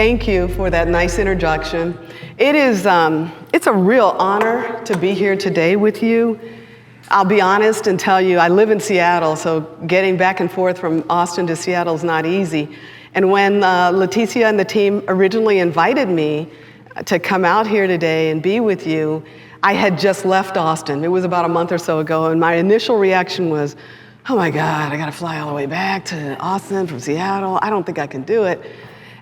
Thank you for that nice introduction. It's a real honor to be here today with you. I'll be honest and tell you, I live in Seattle, so getting back and forth from Austin to Seattle is not easy. And when Leticia and the team originally invited me to come out here today and be with you, I had just left Austin. It was about a month or so ago, and my initial reaction was, oh my God, I gotta fly all the way back to Austin from Seattle. I don't think I can do it.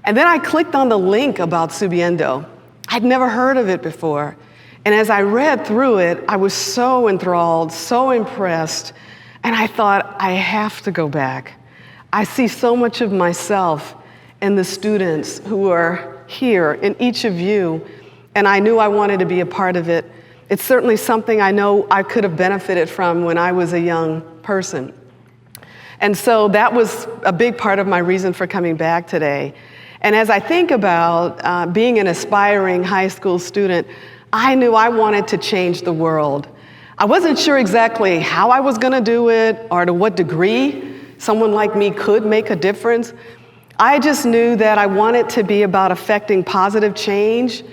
And then I clicked on the link about Subiendo. I'd never heard of it before. And as I read through it, I was so enthralled, so impressed, and I thought, I have to go back. I see so much of myself in the students who are here, in each of you, and I knew I wanted to be a part of it. It's certainly something I know I could have benefited from when I was a young person. And so that was a big part of my reason for coming back today. And as I think about being an aspiring high school student, I knew I wanted to change the world. I wasn't sure exactly how I was gonna do it or to what degree someone like me could make a difference. I just knew that I wanted to be about affecting positive change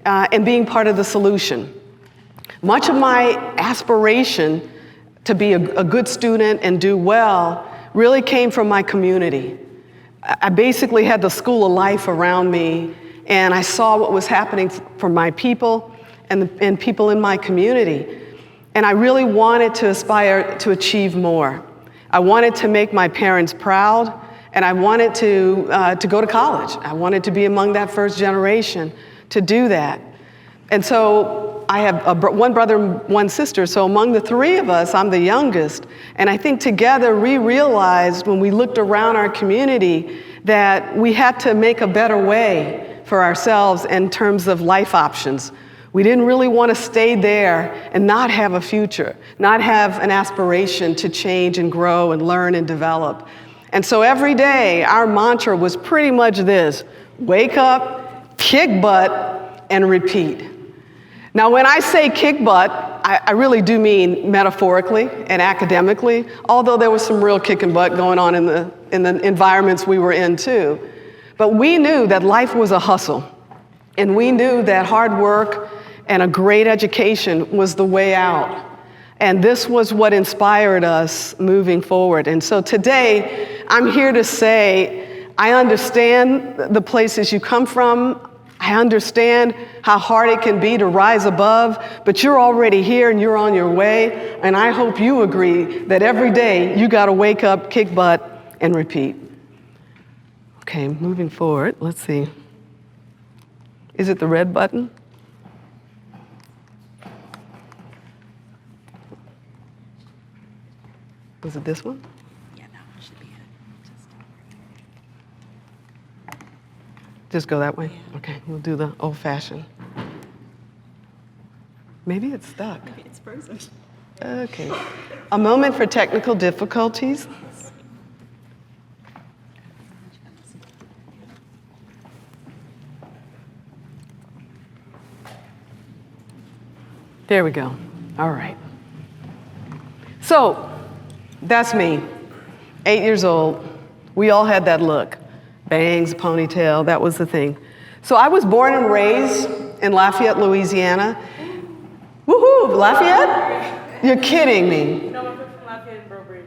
and being part of the solution. Much of my aspiration to be a good student and do well really came from my community. I basically had the school of life around me, and I saw what was happening for my people and people in my community. And I really wanted to aspire to achieve more. I wanted to make my parents proud, and I wanted to go to college. I wanted to be among that first generation to do that. And so I have one brother and one sister, so among the three of us, I'm the youngest. And I think together we realized when we looked around our community that we had to make a better way for ourselves in terms of life options. We didn't really want to stay there and not have a future, not have an aspiration to change and grow and learn and develop. And so every day, our mantra was pretty much this: wake up, kick butt, and repeat. Now, when I say kick butt, I really do mean metaphorically and academically, although there was some real kicking butt going on in the environments we were in too. But we knew that life was a hustle, and we knew that hard work and a great education was the way out. And this was what inspired us moving forward. And so today, I'm here to say, I understand the places you come from. I understand how hard it can be to rise above, but you're already here and you're on your way. And I hope you agree that every day you gotta wake up, kick butt, and repeat. Okay, moving forward, let's see. Is it the red button? Was it this one? Yeah, that one should be it. Just go that way? Yeah. Okay, we'll do the old-fashioned. Maybe it's stuck. Maybe it's frozen. Okay. A moment for technical difficulties. There we go. All right. So, that's me, 8 years old. We all had that look. Bangs, ponytail, that was the thing. So I was born and raised in Lafayette, Louisiana. Woohoo, Lafayette? You're kidding me. No, I'm from Lafayette and Burbridge.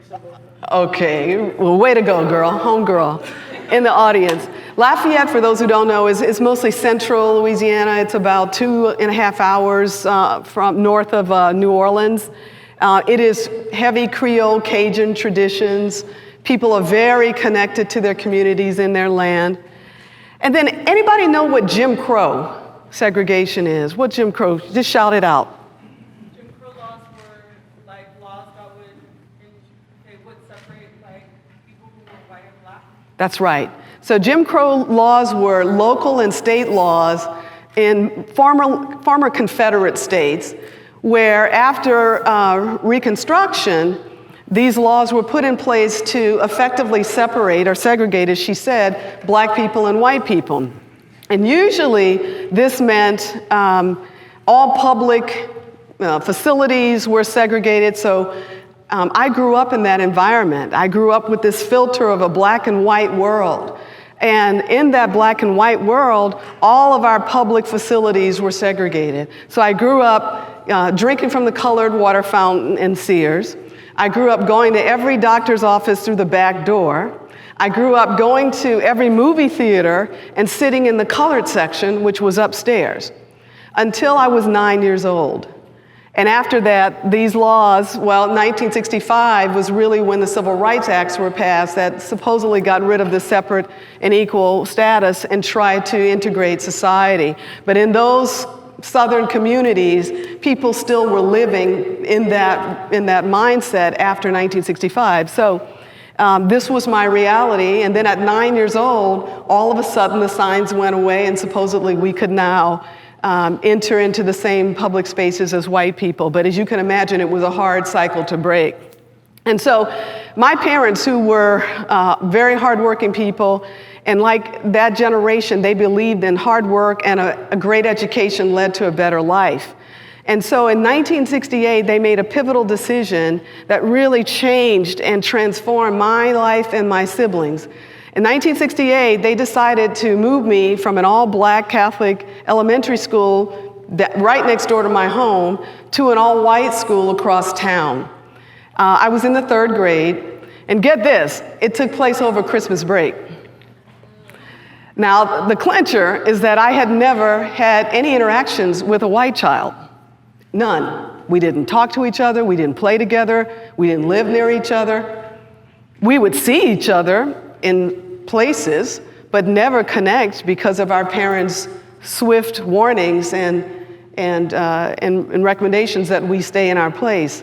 Okay, well, way to go, girl, home girl in the audience. Lafayette, for those who don't know, is mostly central Louisiana. It's about 2.5 hours from north of New Orleans. It is heavy Creole Cajun traditions. People are very connected to their communities in their land. And then anybody know what Jim Crow segregation is? What Jim Crow? Just shout it out. Jim Crow laws were like laws that would separate like people who were white and black. That's right. So Jim Crow laws were local and state laws in former Confederate states, where after Reconstruction, these laws were put in place to effectively separate or segregate, as she said, black people and white people. And usually this meant all public facilities were segregated. So I grew up in that environment. I grew up with this filter of a black and white world. And in that black and white world, all of our public facilities were segregated. So I grew up drinking from the colored water fountain in Sears. I grew up going to every doctor's office through the back door. I grew up going to every movie theater and sitting in the colored section, which was upstairs, until I was 9 years old. And after that, these laws, well, 1965 was really when the Civil Rights Acts were passed that supposedly got rid of the separate and equal status and tried to integrate society. But in those Southern communities, people still were living in that mindset after 1965. So this was my reality. And then at 9 years old, all of a sudden the signs went away and supposedly we could now enter into the same public spaces as white people. But as you can imagine, it was a hard cycle to break. And so my parents, who were very hardworking people, and like that generation, they believed in hard work and a great education led to a better life. And so in 1968, they made a pivotal decision that really changed and transformed my life and my siblings. In 1968, they decided to move me from an all-black Catholic elementary school right next door to my home to an all-white school across town. I was in the 3rd grade, and get this, it took place over Christmas break. Now, the clincher is that I had never had any interactions with a white child. None. We didn't talk to each other, we didn't play together, we didn't live near each other. We would see each other in places, but never connect because of our parents' swift warnings and recommendations that we stay in our place.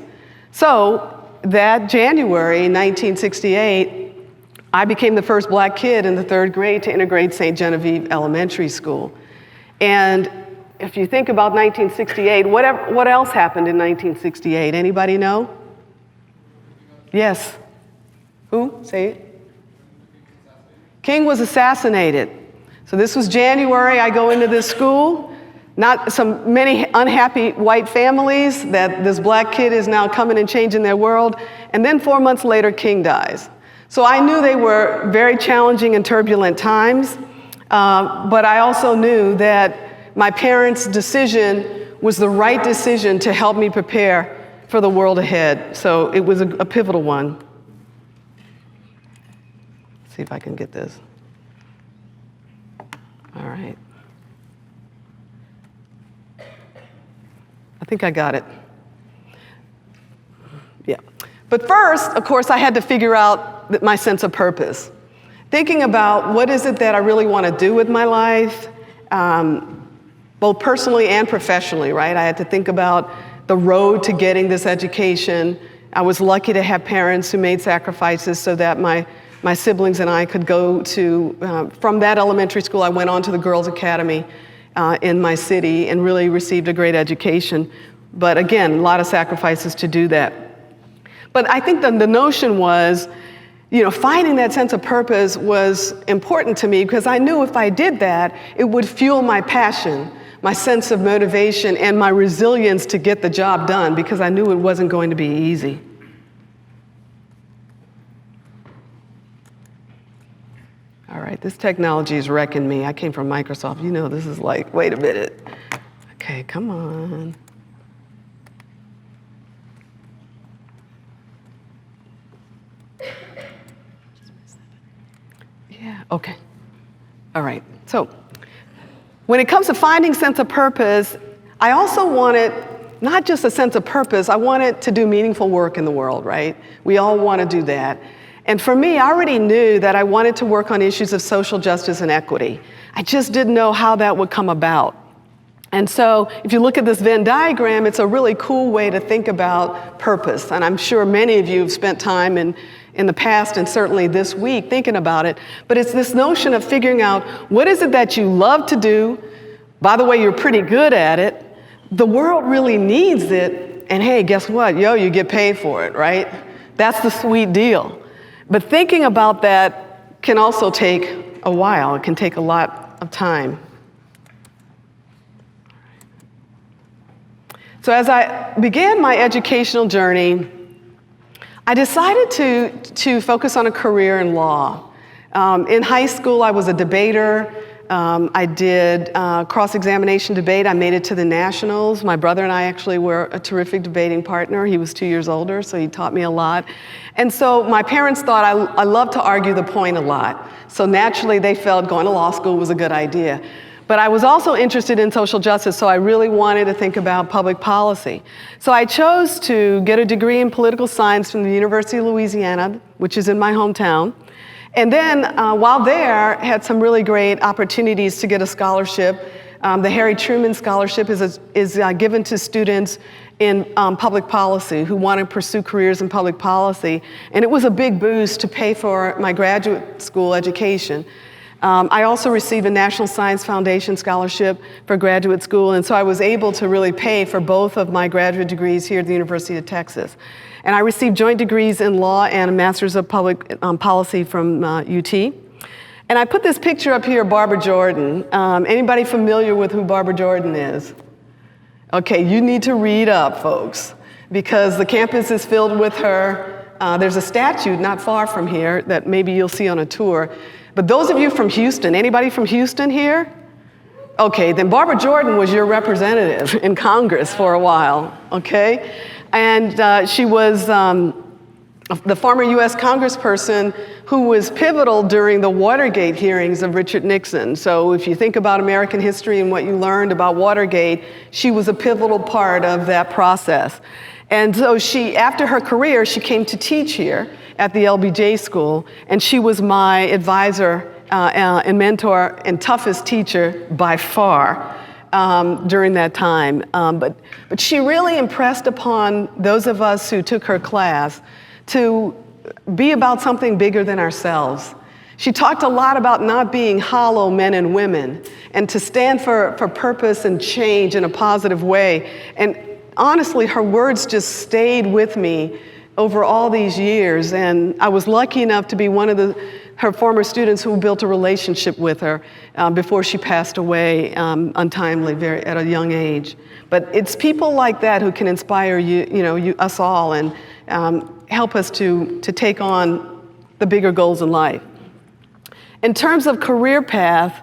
So that January 1968, I became the first black kid in the 3rd grade to integrate St. Genevieve Elementary School. And if you think about 1968, what else happened in 1968? Anybody know? Yes. Who? Say it. King was assassinated. So this was January. I go into this school. Many unhappy white families that this black kid is now coming and changing their world. And then 4 months later, King dies. So I knew they were very challenging and turbulent times, but I also knew that my parents' decision was the right decision to help me prepare for the world ahead. So it was a pivotal one. Let's see if I can get this. All right. I think I got it. Yeah. But first, of course, I had to figure out my sense of purpose. Thinking about what is it that I really want to do with my life, both personally and professionally, right? I had to think about the road to getting this education. I was lucky to have parents who made sacrifices so that my siblings and I could go to, from that elementary school, I went on to the Girls Academy in my city and really received a great education. But again, a lot of sacrifices to do that. But I think the notion was, finding that sense of purpose was important to me because I knew if I did that, it would fuel my passion, my sense of motivation, and my resilience to get the job done because I knew it wasn't going to be easy. All right, this technology is wrecking me. I came from Microsoft. This is like, wait a minute. Okay, come on. Yeah, okay. All right. So when it comes to finding sense of purpose, I also wanted not just a sense of purpose, I wanted to do meaningful work in the world, right? We all want to do that. And for me, I already knew that I wanted to work on issues of social justice and equity. I just didn't know how that would come about. And so if you look at this Venn diagram, it's a really cool way to think about purpose. And I'm sure many of you have spent time in the past and certainly this week thinking about it. But it's this notion of figuring out what is it that you love to do. By the way, you're pretty good at it. The world really needs it. And hey, guess what? You get paid for it, right? That's the sweet deal. But thinking about that can also take a while. It can take a lot of time. So as I began my educational journey, I decided to focus on a career in law. In high school, I was a debater. I did cross-examination debate. I made it to the nationals. My brother and I actually were a terrific debating partner. He was 2 years older, so he taught me a lot. And so my parents thought I loved to argue the point a lot. So naturally, they felt going to law school was a good idea. But I was also interested in social justice, so I really wanted to think about public policy. So I chose to get a degree in political science from the University of Louisiana, which is in my hometown. And then while there, had some really great opportunities to get a scholarship. The Harry Truman Scholarship is given to students in public policy who want to pursue careers in public policy. And it was a big boost to pay for my graduate school education. I also received a National Science Foundation scholarship for graduate school, and so I was able to really pay for both of my graduate degrees here at the University of Texas. And I received joint degrees in law and a master's of public policy from UT. And I put this picture up here of Barbara Jordan. Anybody familiar with who Barbara Jordan is? Okay, you need to read up, folks, because the campus is filled with her. There's a statue not far from here that maybe you'll see on a tour. But those of you from Houston, anybody from Houston here? Okay, then Barbara Jordan was your representative in Congress for a while, okay? And she was the former US congressperson who was pivotal during the Watergate hearings of Richard Nixon. So if you think about American history and what you learned about Watergate, she was a pivotal part of that process. And so after her career, she came to teach here at the LBJ school, and she was my advisor and mentor and toughest teacher by far during that time. But she really impressed upon those of us who took her class to be about something bigger than ourselves. She talked a lot about not being hollow men and women, and to stand for purpose and change in a positive way. And honestly, her words just stayed with me over all these years, and I was lucky enough to be one of her former students who built a relationship with her before she passed away untimely, at a young age. But it's people like that who can inspire us all, and help us to take on the bigger goals in life. In terms of career path,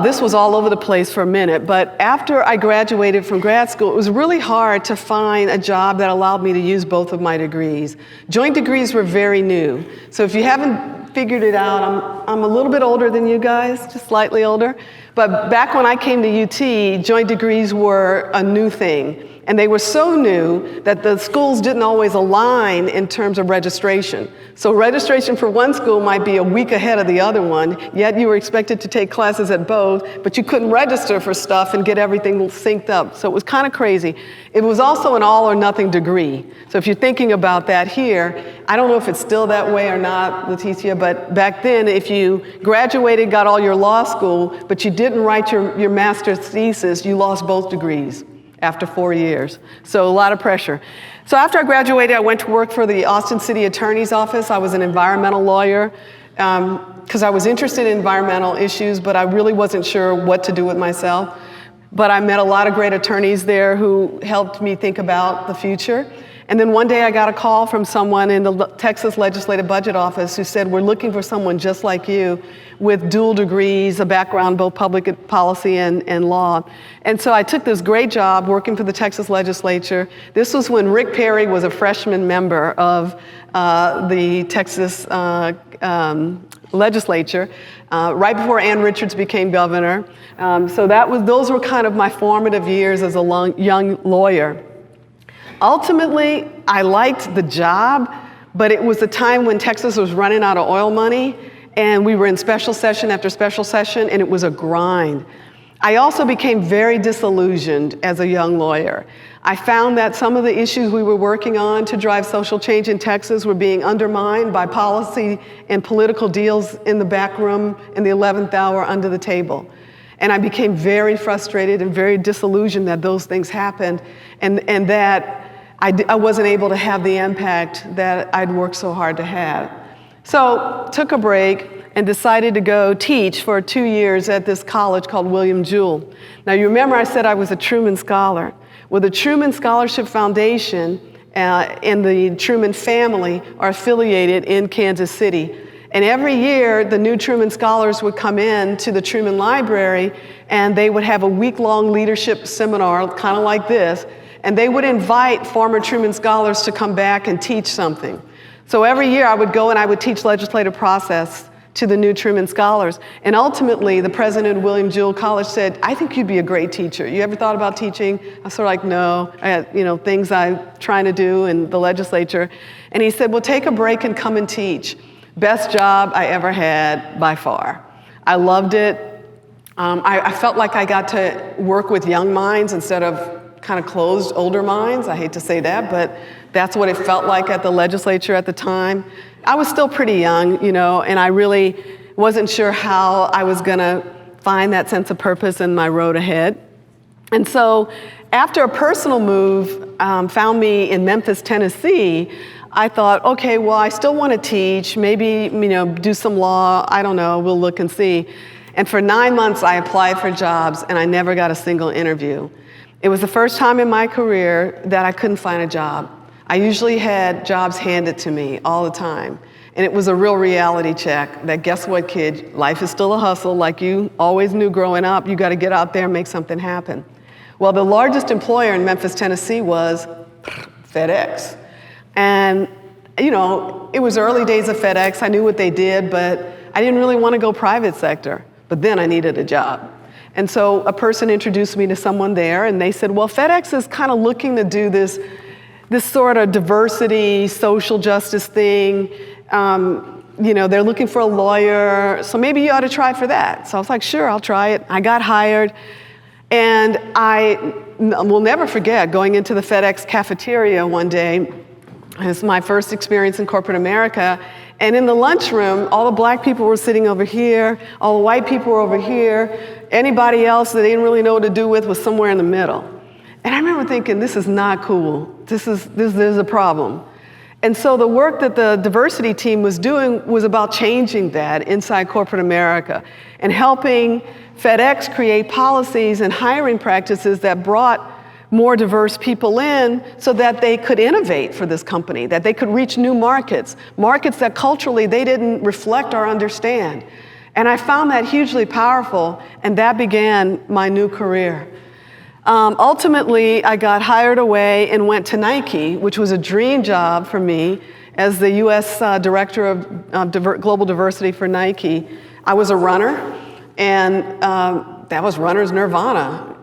this was all over the place for a minute, but after I graduated from grad school, it was really hard to find a job that allowed me to use both of my degrees. Joint degrees were very new. So if you haven't figured it out, I'm a little bit older than you guys, just slightly older. But back when I came to UT, joint degrees were a new thing. And they were so new that the schools didn't always align in terms of registration. So registration for one school might be a week ahead of the other one, yet you were expected to take classes at both, but you couldn't register for stuff and get everything synced up. So it was kind of crazy. It was also an all or nothing degree. So if you're thinking about that here, I don't know if it's still that way or not, Leticia, but back then, if you graduated, got all your law school, but you didn't write your master's thesis, you lost both degrees after 4 years. So a lot of pressure. So after I graduated, I went to work for the Austin City Attorney's Office. I was an environmental lawyer because I was interested in environmental issues, but I really wasn't sure what to do with myself. But I met a lot of great attorneys there who helped me think about the future. And then one day I got a call from someone in the Texas Legislative Budget Office who said, we're looking for someone just like you with dual degrees, a background both public policy and law. And so I took this great job working for the Texas legislature. This was when Rick Perry was a freshman member of the Texas legislature, right before Ann Richards became governor. So those were kind of my formative years as a young lawyer. Ultimately, I liked the job, but it was a time when Texas was running out of oil money, and we were in special session after special session, and it was a grind. I also became very disillusioned as a young lawyer. I found that some of the issues we were working on to drive social change in Texas were being undermined by policy and political deals in the back room in the 11th hour under the table. And I became very frustrated and very disillusioned that those things happened, and that I wasn't able to have the impact that I'd worked so hard to have. So took a break and decided to go teach for 2 years at this college called William Jewell. Now you remember I said I was a Truman Scholar. Well, the Truman Scholarship Foundation and the Truman family are affiliated in Kansas City. And every year, the new Truman Scholars would come in to the Truman Library, and they would have a week-long leadership seminar, kind of like this, and they would invite former Truman Scholars to come back and teach something. So every year, I would go and I would teach legislative process to the new Truman Scholars. And ultimately, the president of William Jewell College said, I think you'd be a great teacher. You ever thought about teaching? I was sort of like, no. I had, things I'm trying to do in the legislature. And he said, well, take a break and come and teach. Best job I ever had by far. I loved it. I felt like I got to work with young minds instead of kind of closed older minds. I hate to say that, but that's what it felt like at the legislature at the time. I was still pretty young, and I really wasn't sure how I was gonna find that sense of purpose in my road ahead. And so after a personal move found me in Memphis, Tennessee, I thought, okay, well, I still want to teach, maybe, do some law, I don't know, we'll look and see. And for 9 months, I applied for jobs, and I never got a single interview. It was the first time in my career that I couldn't find a job. I usually had jobs handed to me all the time. And it was a real reality check that, guess what, kid, life is still a hustle. Like you always knew growing up, you got to get out there and make something happen. Well, the largest employer in Memphis, Tennessee was FedEx. And, it was early days of FedEx. I knew what they did, but I didn't really want to go private sector. But then I needed a job. And so a person introduced me to someone there, and they said, well, FedEx is kind of looking to do this sort of diversity, social justice thing. They're looking for a lawyer, so maybe you ought to try for that. So I was like, sure, I'll try it. I got hired, and I will never forget going into the FedEx cafeteria one day. It was my first experience in corporate America. And in the lunchroom, all the black people were sitting over here, all the white people were over here. Anybody else that they didn't really know what to do with was somewhere in the middle. And I remember thinking, this is not cool. There's a problem. And so the work that the diversity team was doing was about changing that inside corporate America and helping FedEx create policies and hiring practices that brought more diverse people in so that they could innovate for this company, that they could reach new markets that culturally they didn't reflect or understand. And I found that hugely powerful, and that began my new career. Ultimately, I got hired away and went to Nike, which was a dream job for me as the U.S. Director of Global Diversity for Nike. I was a runner, and that was runner's nirvana,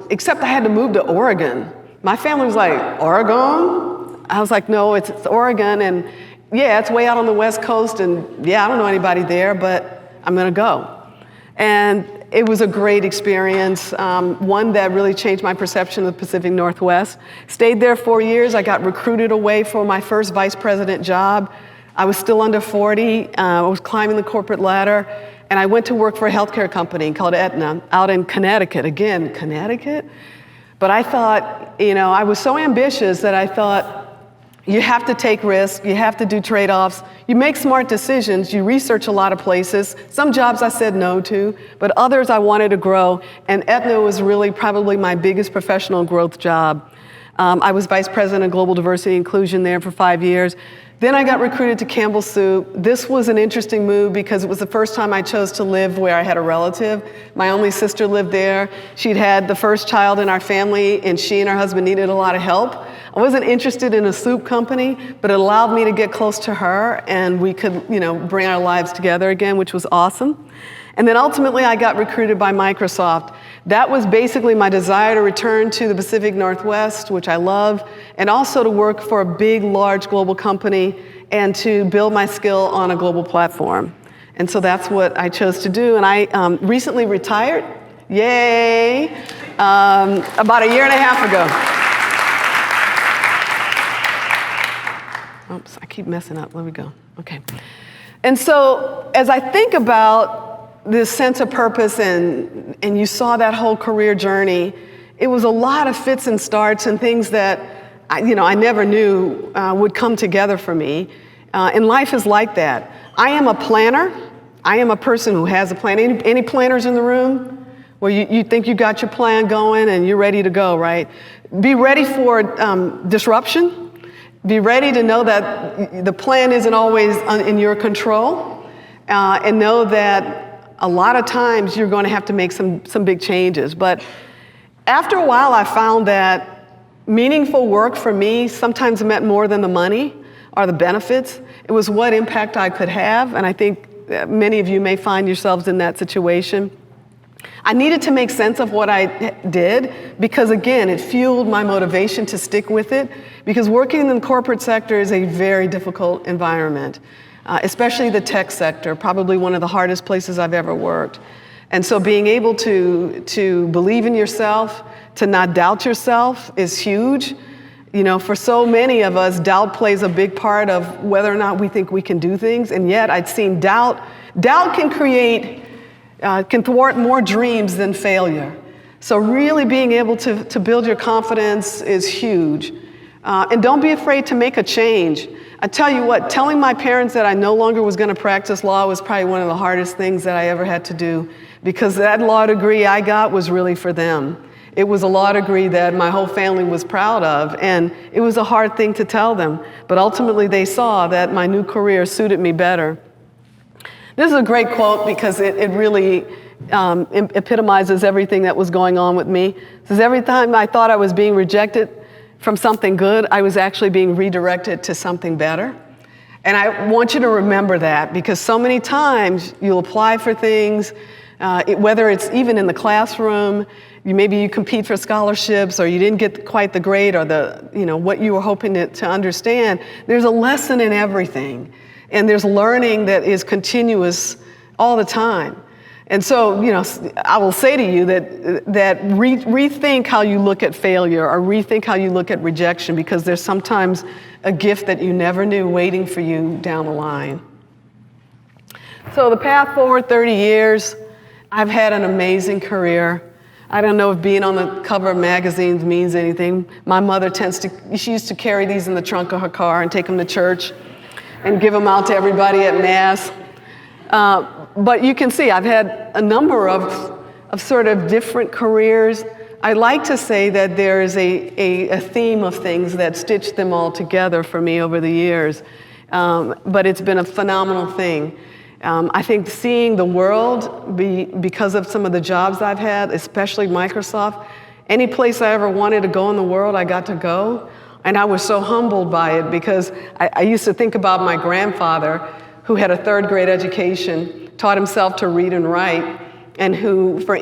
except I had to move to Oregon. My family was like, Oregon? I was like, no, it's Oregon, and yeah, it's way out on the West Coast, and yeah, I don't know anybody there, but I'm gonna go. And it was a great experience, one that really changed my perception of the Pacific Northwest. Stayed there 4 years. I got recruited away for my first vice president job. I was still under 40. I was climbing the corporate ladder. And I went to work for a healthcare company called Aetna out in Connecticut. Again, Connecticut? But I thought, I was so ambitious that I thought, you have to take risks, you have to do trade-offs, you make smart decisions, you research a lot of places. Some jobs I said no to, but others I wanted to grow. And Aetna was really probably my biggest professional growth job. I was vice president of global diversity and inclusion there for 5 years. Then I got recruited to Campbell Soup. This was an interesting move because it was the first time I chose to live where I had a relative. My only sister lived there. She'd had the first child in our family, and she and her husband needed a lot of help. I wasn't interested in a soup company, but it allowed me to get close to her, and we could, bring our lives together again, which was awesome. And then ultimately, I got recruited by Microsoft. That was basically my desire to return to the Pacific Northwest, which I love, and also to work for a big, large global company and to build my skill on a global platform. And so that's what I chose to do. And I recently retired, yay, about a year and a half ago. Oops, I keep messing up. There we go. Okay. And so as I think about this sense of purpose and you saw that whole career journey, it was a lot of fits and starts and things that I never knew would come together for me. And life is like that. I am a planner. I am a person who has a plan. Any planners in the room? Where you think you got your plan going and you're ready to go, right? Be ready for disruption. Be ready to know that the plan isn't always in your control. and know that a lot of times you're going to have to make some big changes. But after a while, I found that meaningful work for me sometimes meant more than the money or the benefits. It was what impact I could have, and I think many of you may find yourselves in that situation. I needed to make sense of what I did because, again, it fueled my motivation to stick with it, because working in the corporate sector is a very difficult environment, especially the tech sector, probably one of the hardest places I've ever worked. And so being able to believe in yourself, to not doubt yourself is huge. You know, for so many of us, doubt plays a big part of whether or not we think we can do things. And yet I'd seen doubt can can thwart more dreams than failure. So really being able to build your confidence is huge. And don't be afraid to make a change. I tell you what, telling my parents that I no longer was going to practice law was probably one of the hardest things that I ever had to do, because that law degree I got was really for them. It was a law degree that my whole family was proud of, and it was a hard thing to tell them. But ultimately they saw that my new career suited me better. This is a great quote because it really epitomizes everything that was going on with me. It says, every time I thought I was being rejected from something good, I was actually being redirected to something better. And I want you to remember that, because so many times you'll apply for things, whether it's even in the classroom, maybe you compete for scholarships, or you didn't get quite the grade or what you were hoping to understand. There's a lesson in everything. And there's learning that is continuous all the time. And so, I will say to you that rethink how you look at failure, or rethink how you look at rejection, because there's sometimes a gift that you never knew waiting for you down the line. So the path forward 30 years, I've had an amazing career. I don't know if being on the cover of magazines means anything. My mother she used to carry these in the trunk of her car and take them to church and give them out to everybody at Mass. But you can see I've had a number of sort of different careers. I like to say that there is a theme of things that stitch them all together for me over the years. But it's been a phenomenal thing. I think seeing the world because of some of the jobs I've had, especially Microsoft, any place I ever wanted to go in the world, I got to go. And I was so humbled by it, because I used to think about my grandfather, who had a third grade education, taught himself to read and write, and who, for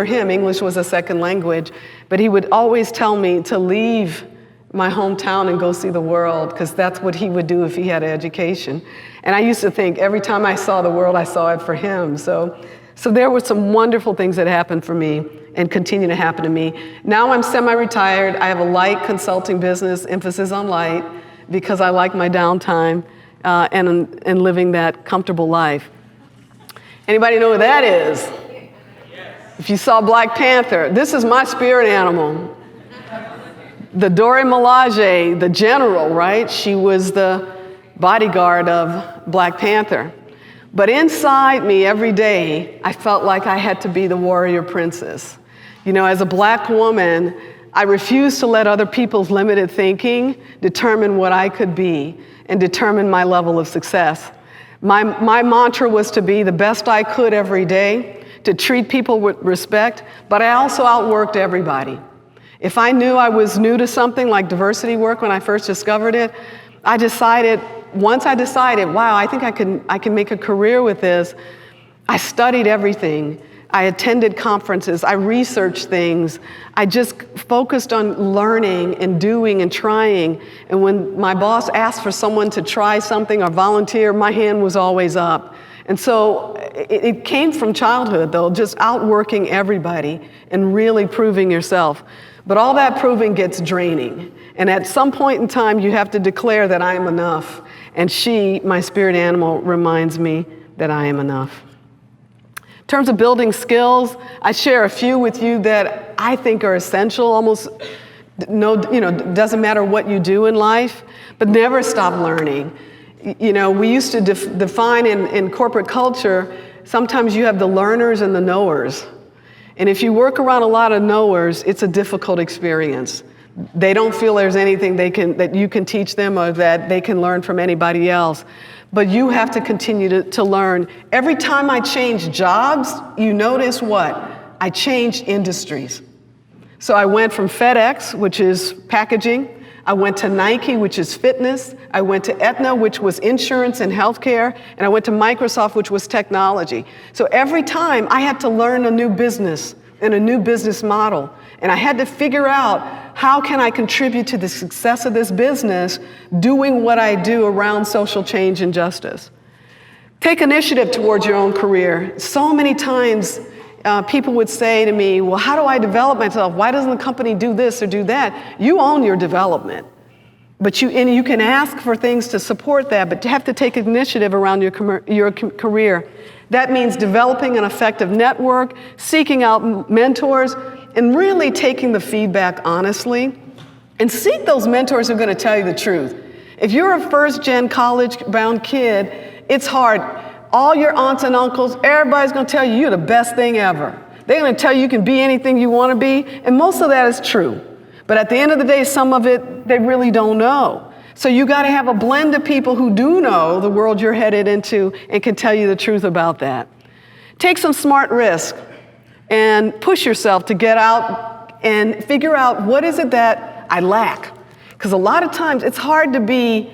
him, English was a second language. But he would always tell me to leave my hometown and go see the world, because that's what he would do if he had an education. And I used to think every time I saw the world, I saw it for him. So there were some wonderful things that happened for me and continue to happen to me. Now I'm semi-retired. I have a light consulting business, emphasis on light, because I like my downtime and living that comfortable life. Anybody know who that is? Yes. If you saw Black Panther, this is my spirit animal. The Dora Milaje, the general, right? She was the bodyguard of Black Panther. But inside me every day, I felt like I had to be the warrior princess. As a Black woman, I refused to let other people's limited thinking determine what I could be and determine my level of success. My mantra was to be the best I could every day, to treat people with respect, but I also outworked everybody. If I knew I was new to something like diversity work when I first discovered it, once I decided, wow, I think I can make a career with this, I studied everything. I attended conferences, I researched things. I just focused on learning and doing and trying. And when my boss asked for someone to try something or volunteer, my hand was always up. And so it came from childhood, though, just outworking everybody and really proving yourself. But all that proving gets draining. And at some point in time, you have to declare that I am enough. And she, my spirit animal, reminds me that I am enough. In terms of building skills, I share a few with you that I think are essential. Almost doesn't matter what you do in life, but never stop learning. We used to define in corporate culture, sometimes you have the learners and the knowers. And if you work around a lot of knowers, it's a difficult experience. They don't feel there's anything that you can teach them or that they can learn from anybody else. But you have to continue to learn. Every time I change jobs, you notice what? I changed industries. So I went from FedEx, which is packaging. I went to Nike, which is fitness. I went to Aetna, which was insurance and healthcare. And I went to Microsoft, which was technology. So every time I had to learn a new business and a new business model. And I had to figure out, how can I contribute to the success of this business doing what I do around social change and justice? Take initiative towards your own career. So many times people would say to me, well, how do I develop myself? Why doesn't the company do this or do that? You own your development. But you can ask for things to support that, but you have to take initiative around your career. That means developing an effective network, seeking out mentors, and really taking the feedback honestly. And seek those mentors who are going to tell you the truth. If you're a first-gen college-bound kid, it's hard. All your aunts and uncles, everybody's going to tell you you're the best thing ever. They're going to tell you can be anything you want to be, and most of that is true. But at the end of the day, some of it, they really don't know. So you got to have a blend of people who do know the world you're headed into and can tell you the truth about that. Take some smart risks and push yourself to get out and figure out, what is it that I lack? Because a lot of times it's hard to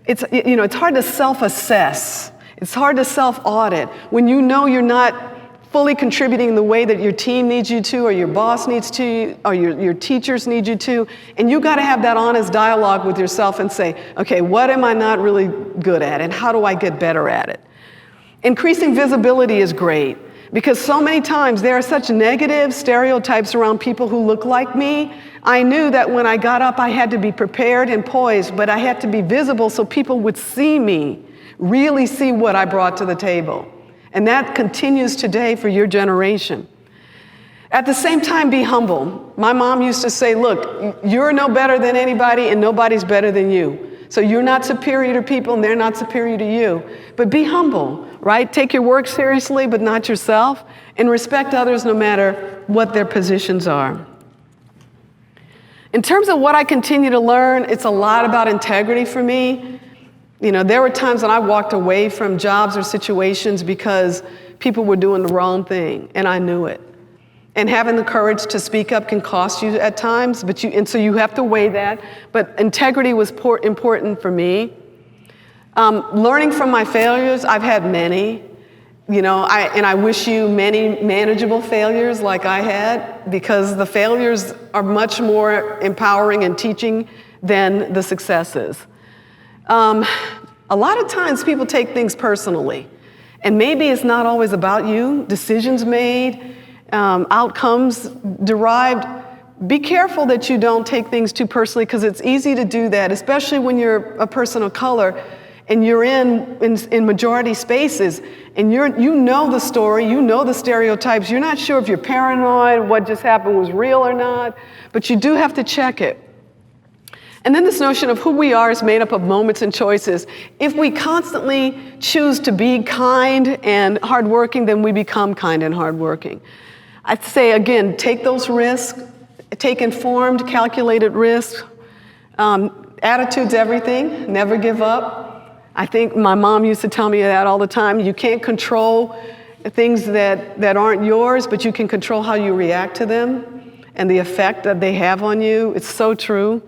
it's hard to self-assess. It's hard to self-audit when you know you're not fully contributing the way that your team needs you to, or your boss needs to, or your teachers need you to. And you got to have that honest dialogue with yourself and say, okay, what am I not really good at, and how do I get better at it? Increasing visibility is great, because so many times there are such negative stereotypes around people who look like me. I knew that when I got up, I had to be prepared and poised, but I had to be visible so people would see me, really see what I brought to the table. And that continues today for your generation. At the same time, be humble. My mom used to say, look, you're no better than anybody and nobody's better than you. So you're not superior to people and they're not superior to you. But be humble, right? Take your work seriously, but not yourself. And respect others no matter what their positions are. In terms of what I continue to learn, it's a lot about integrity for me. You know, there were times when I walked away from jobs or situations because people were doing the wrong thing, and I knew it. And having the courage to speak up can cost you at times, so you have to weigh that. But integrity was important for me. Learning from my failures, I've had many. You know, I wish you many manageable failures like I had, because the failures are much more empowering and teaching than the successes. A lot of times people take things personally, and maybe it's not always about you. Decisions made, outcomes derived. Be careful that you don't take things too personally, because it's easy to do that, especially when you're a person of color and you're in majority spaces, and you know the story, you know the stereotypes. You're not sure if you're paranoid, what just happened was real or not, but you do have to check it. And then this notion of who we are is made up of moments and choices. If we constantly choose to be kind and hardworking, then we become kind and hardworking. I'd say, again, take those risks, take informed, calculated risks. Attitude's everything, never give up. I think my mom used to tell me that all the time. You can't control things that aren't yours, but you can control how you react to them and the effect that they have on you. It's so true.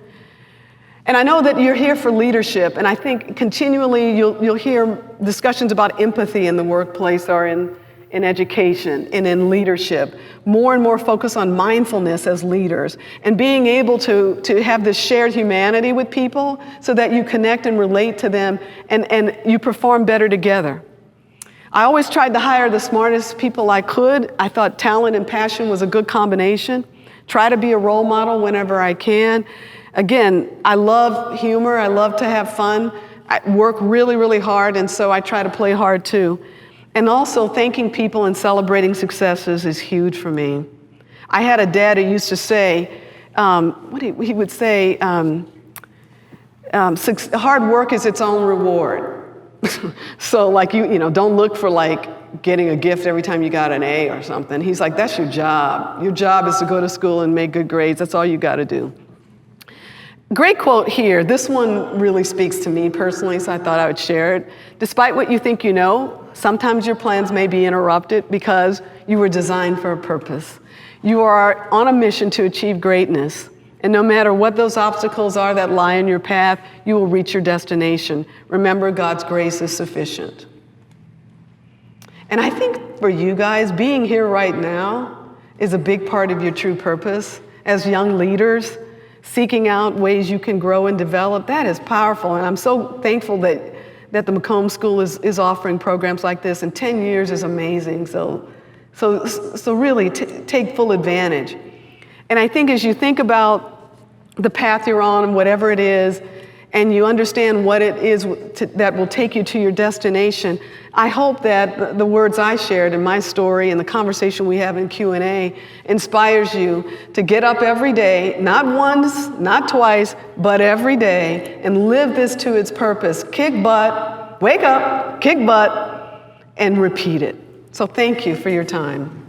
And I know that you're here for leadership, and I think continually you'll hear discussions about empathy in the workplace or in education and in leadership. More and more focus on mindfulness as leaders and being able to have this shared humanity with people so that you connect and relate to them and you perform better together. I always tried to hire the smartest people I could. I thought talent and passion was a good combination. Try to be a role model whenever I can. Again, I love humor. I love to have fun. I work really, really hard, and so I try to play hard too. And also, thanking people and celebrating successes is huge for me. I had a dad who used to say, he would say, hard work is its own reward. So like, don't look for like getting a gift every time you got an A or something. He's like, that's your job. Your job is to go to school and make good grades. That's all you got to do. Great quote here. This one really speaks to me personally, so I thought I would share it. Despite what you think you know, sometimes your plans may be interrupted because you were designed for a purpose. You are on a mission to achieve greatness. And no matter what those obstacles are that lie in your path, you will reach your destination. Remember, God's grace is sufficient. And I think for you guys, being here right now is a big part of your true purpose. As young leaders, seeking out ways you can grow and develop, that is powerful. And I'm so thankful that the Macomb School is offering programs like this, and 10 years is amazing. So really take full advantage. And I think as you think about the path you're on and whatever it is, and you understand what it is that will take you to your destination, I hope that the words I shared in my story and the conversation we have in Q&A inspires you to get up every day, not once, not twice, but every day, and live this to its purpose. Kick butt, wake up, kick butt, and repeat it. So thank you for your time.